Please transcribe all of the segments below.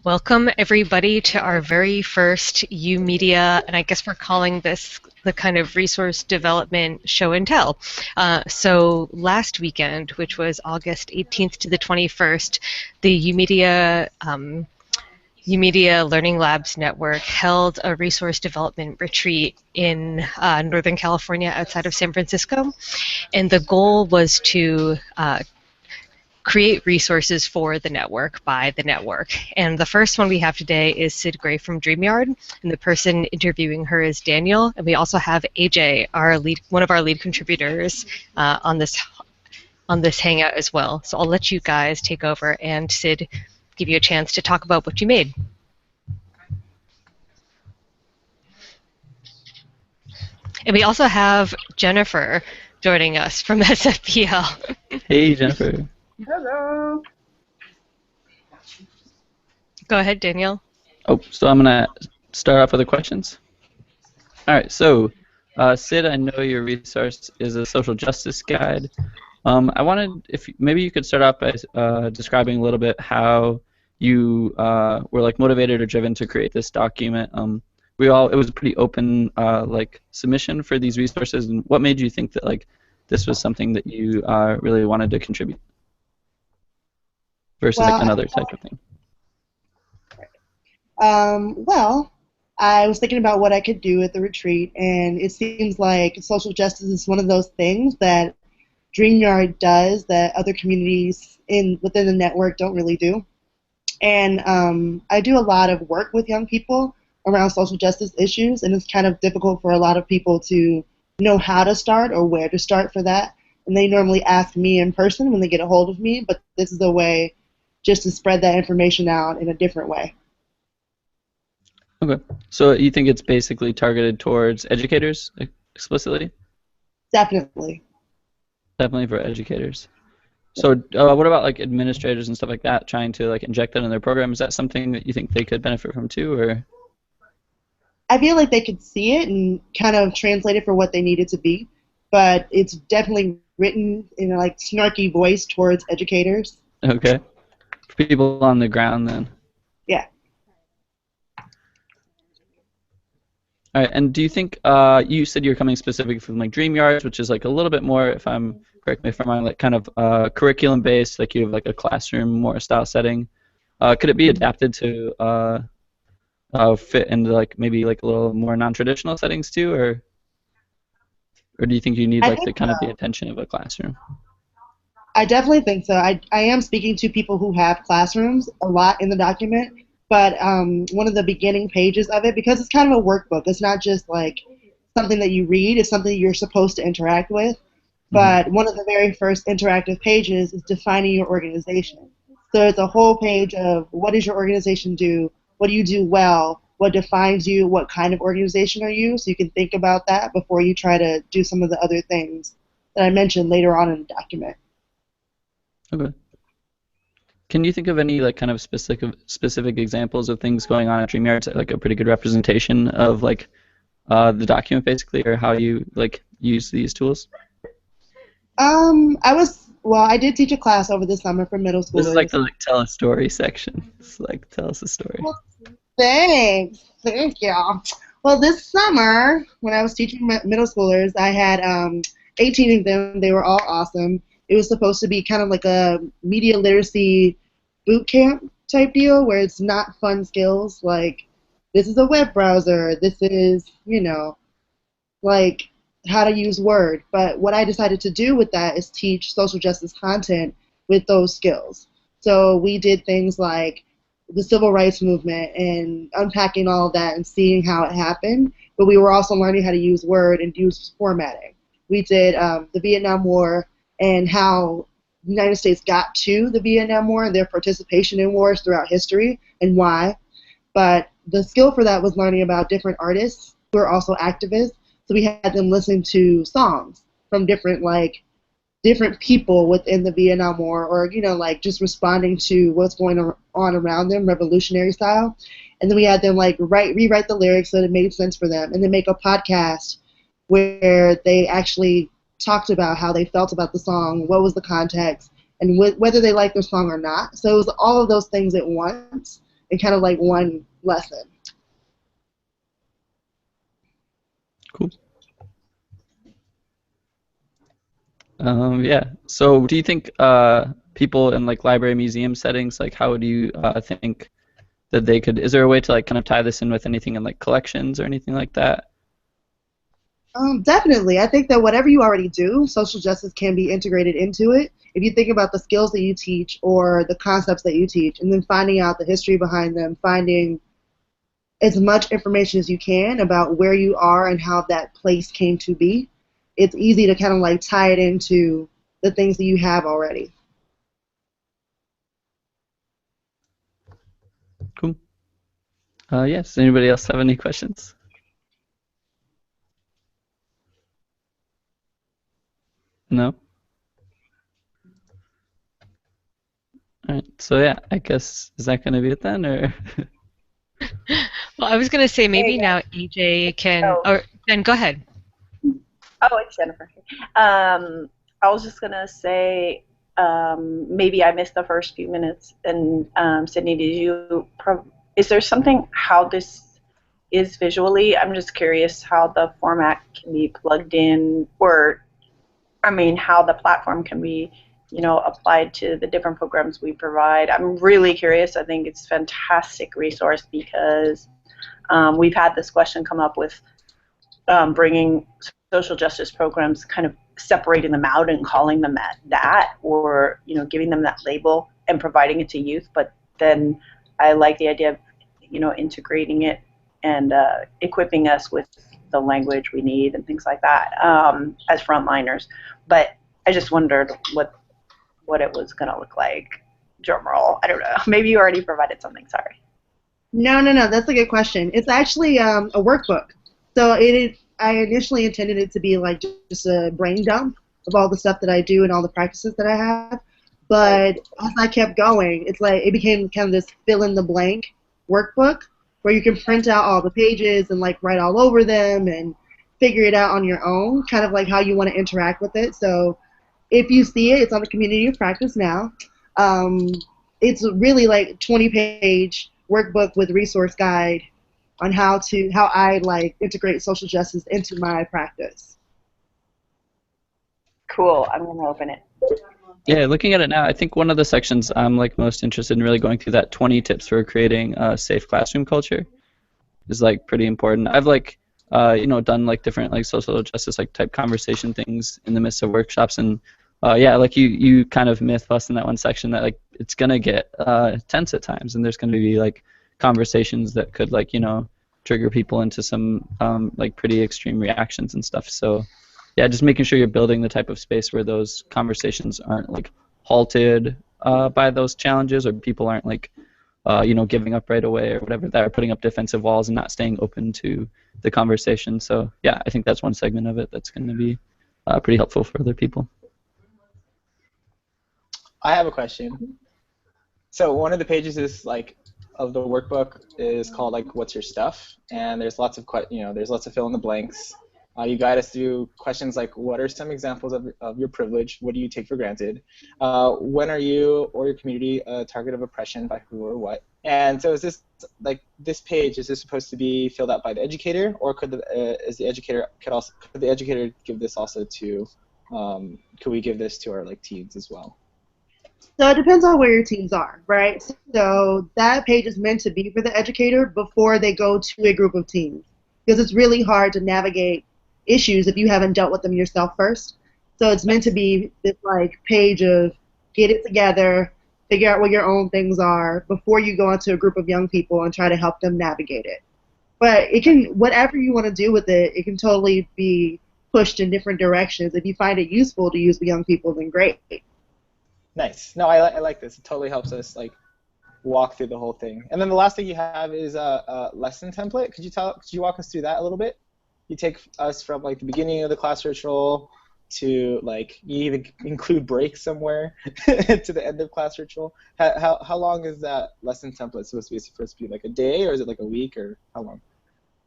Welcome, everybody, to our very first YOUmedia, and I guess we're calling this the kind of resource development show and tell. So last weekend, which was August 18th to the 21st, the YOUmedia Learning Labs Network held a resource development retreat in Northern California outside of San Francisco, and the goal was to create resources for the network by the network. And the first one we have today is Sid Gray from DreamYard, and the person interviewing her is Daniel. And we also have AJ, one of our lead contributors, on this hangout as well. So I'll let you guys take over, and Sid, give you a chance to talk about what you made. And we also have Jennifer joining us from SFPL. Hey, Jennifer. Hello. Go ahead, Daniel. Oh, so I'm going to start off with the questions. All right, so Sid, I know your resource is a social justice guide. I wanted, if maybe you could start off by describing a little bit how you were like motivated or driven to create this document. It was a pretty open like submission for these resources, and what made you think that like this was something that you really wanted to contribute versus like another type of thing? Well, I was thinking about what I could do at the retreat, and it seems like social justice is one of those things that DreamYard does that other communities within the network don't really do. And I do a lot of work with young people around social justice issues, and it's kind of difficult for a lot of people to know how to start or where to start for that. And they normally ask me in person when they get a hold of me, but this is a way just to spread that information out in a different way. Okay. So you think it's basically targeted towards educators explicitly? Definitely. Definitely for educators. So what about like administrators and stuff like that, trying to like inject that in their program? Is that something that you think they could benefit from too, or? I feel like they could see it and kind of translate it for what they need it to be, but it's definitely written in a like snarky voice towards educators. Okay. For people on the ground then. Yeah. All right, and do you think you said you're coming specifically from like DreamYard, which is like a little bit more, if I'm correct me if I'm wrong, like kind of curriculum based, like you have like a classroom more style setting. Could it be adapted to fit into like maybe like a little more non-traditional settings too, or do you think you need like the kind of the attention of a classroom? I definitely think so. I am speaking to people who have classrooms a lot in the document, but one of the beginning pages of it, because it's kind of a workbook, it's not just like something that you read, it's something you're supposed to interact with, but one of the very first interactive pages is defining your organization. So it's a whole page of what does your organization do, what do you do well, what defines you, what kind of organization are you, so you can think about that before you try to do some of the other things that I mentioned later on in the document. Okay. Can you think of any like kind of specific examples of things going on at DreamYard, like a pretty good representation of like the document basically, or how you like use these tools? I did teach a class over the summer for middle schoolers. This is like the like, tell a story section. It's like tell us a story. Well, thank you. Well, this summer when I was teaching middle schoolers, I had 18 of them. They were all awesome. It was supposed to be kind of like a media literacy boot camp type deal where it's not fun skills like this is a web browser, this is, like how to use Word. But what I decided to do with that is teach social justice content with those skills. So we did things like the civil rights movement and unpacking all of that and seeing how it happened, but we were also learning how to use Word and use formatting. We did the Vietnam War and how the United States got to the Vietnam War and their participation in wars throughout history and why. But the skill for that was learning about different artists who are also activists. So we had them listen to songs from different people within the Vietnam War, or like just responding to what's going on around them, revolutionary style. And then we had them like rewrite the lyrics so that it made sense for them, and then make a podcast where they actually talked about how they felt about the song, what was the context, and whether they liked the song or not. So it was all of those things at once. in kind of like one lesson. Cool. Yeah. So, do you think people in like library museum settings, like how do you think that they could? Is there a way to like kind of tie this in with anything in like collections or anything like that? Definitely. I think that whatever you already do, social justice can be integrated into it. If you think about the skills that you teach or the concepts that you teach, and then finding out the history behind them, finding as much information as you can about where you are and how that place came to be, it's easy to kind of like tie it into the things that you have already. Cool. Yes. Anybody else have any questions? No? All right. So yeah, I guess is that going to be it then, or? Well, I was going to say maybe Hey, now EJ can, Oh. or then go ahead. Oh, it's Jennifer. I was just gonna say, maybe I missed the first few minutes. And Sydney, is there something how this is visually? I'm just curious how the format can be plugged in, or I mean, how the platform can be, applied to the different programs we provide. I'm really curious. I think it's a fantastic resource because we've had this question come up with bringing social justice programs, kind of separating them out and calling them that, or giving them that label and providing it to youth. But then I like the idea of integrating it and equipping us with the language we need and things like that as frontliners. But I just wondered what it was going to look like. Drum roll. I don't know. Maybe you already provided something. Sorry. No, that's a good question. It's actually a workbook. So I initially intended it to be like just a brain dump of all the stuff that I do and all the practices that I have. But as I kept going, it's like it became kind of this fill in the blank workbook where you can print out all the pages and like write all over them and figure it out on your own, kind of like how you want to interact with it. So if you see it, it's on the Community of Practice now. It's really like 20-page workbook with resource guide on how I like integrate social justice into my practice. Cool. I'm going to open it. Yeah, looking at it now, I think one of the sections I'm like most interested in really going through that 20 tips for creating a safe classroom culture is like pretty important. I've like done like different like social justice like type conversation things in the midst of workshops, and yeah, like you kind of myth bust in that one section that like it's gonna get tense at times, and there's gonna be like conversations that could like trigger people into some like pretty extreme reactions and stuff. So yeah, just making sure you're building the type of space where those conversations aren't like halted by those challenges, or people aren't like giving up right away or whatever, that are putting up defensive walls and not staying open to the conversation. So yeah, I think that's one segment of it that's going to be pretty helpful for other people. I have a question. So one of the pages is like of the workbook is called like "What's your stuff?" and there's lots of there's lots of fill in the blanks. You guide us through questions like, what are some examples of your privilege? What do you take for granted? When are you or your community a target of oppression by who or what? And so is this, like, this page, is this supposed to be filled out by the educator, or could the educator give this also to, could we give this to our like teens as well? So it depends on where your teams are, right? So that page is meant to be for the educator before they go to a group of teens, because it's really hard to navigate issues if you haven't dealt with them yourself first. So it's meant to be this like page of get it together, figure out what your own things are before you go into a group of young people and try to help them navigate it. But it can, whatever you want to do with it, it can totally be pushed in different directions. If you find it useful to use with young people, then great. Nice. No, I like this. It totally helps us like walk through the whole thing. And then the last thing you have is a lesson template. Could you walk us through that a little bit? You take us from like the beginning of the class ritual to like you even include breaks somewhere to the end of class ritual. How long is that lesson template supposed to be like a day, or is it like a week, or how long?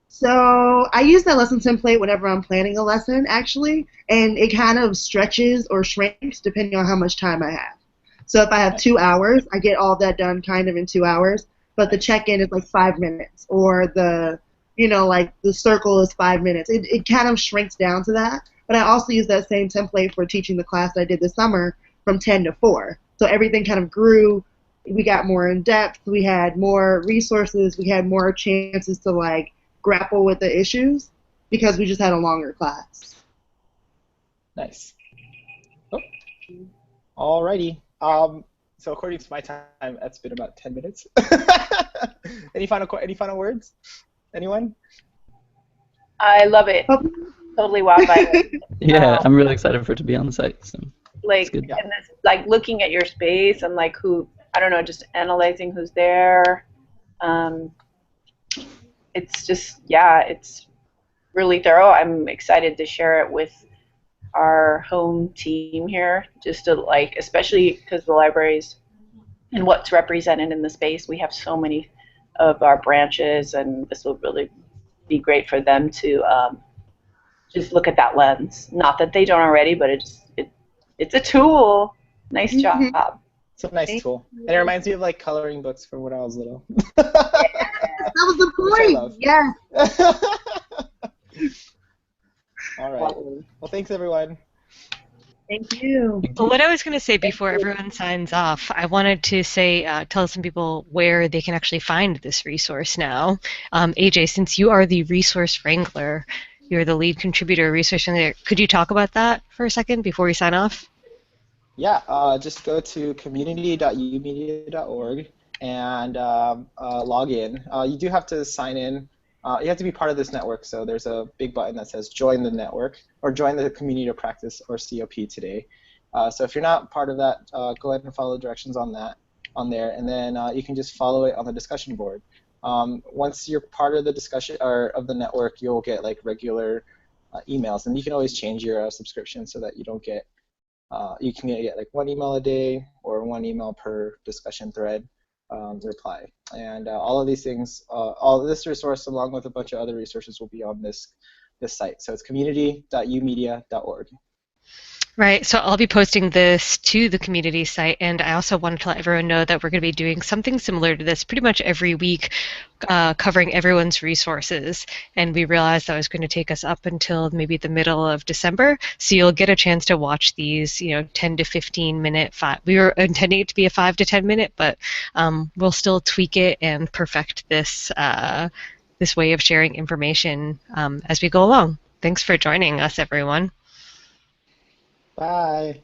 So I use that lesson template whenever I'm planning a lesson, actually, and it kind of stretches or shrinks depending on how much time I have. So if I have 2 hours, I get all that done kind of in 2 hours. but the check-in is like 5 minutes, or the, like the circle is 5 minutes. It kind of shrinks down to that. But I also use that same template for teaching the class that I did this summer from 10 to 4. So everything kind of grew. We got more in depth. We had more resources. We had more chances to like grapple with the issues because we just had a longer class. Nice. Oh. Alrighty. So according to my time, that's been about 10 minutes. Any final words? Anyone? I love it. Totally wowed by it. Yeah, I'm really excited for it to be on the site. So like, and this, like looking at your space and like who, I don't know, just analyzing who's there. It's just, yeah, it's really thorough. I'm excited to share it with our home team here, just to like, especially because the libraries and what's represented in the space, we have so many of our branches, and this will really be great for them to just look at that lens. Not that they don't already, but it's a tool. Nice job. It's a nice tool. And it reminds me of like coloring books from when I was little. That was the point. Yeah. All right. Well, thanks everyone. Thank you. Well, what I was going to say before everyone signs off, I wanted to say, tell some people where they can actually find this resource now. AJ, since you are the resource wrangler, you're the lead contributor, resource wrangler, could you talk about that for a second before we sign off? Yeah, just go to community.youmedia.org and log in. You do have to sign in. You have to be part of this network, so there's a big button that says join the network or join the community of practice or COP today. So if you're not part of that, go ahead and follow the directions on there, and then you can just follow it on the discussion board. Once you're part of the discussion or of the network, you'll get like regular emails, and you can always change your subscription so that you don't get you can get like 1 email a day or 1 email per discussion thread reply. And all of these things, all of this resource along with a bunch of other resources will be on this site. So it's community.youmedia.org. Right, so I'll be posting this to the community site, and I also wanted to let everyone know that we're going to be doing something similar to this pretty much every week, covering everyone's resources, and we realized that was going to take us up until maybe the middle of December, so you'll get a chance to watch these, 10 to 15 minute, we were intending it to be a 5 to 10 minute, but we'll still tweak it and perfect this, this way of sharing information as we go along. Thanks for joining us, everyone. Bye.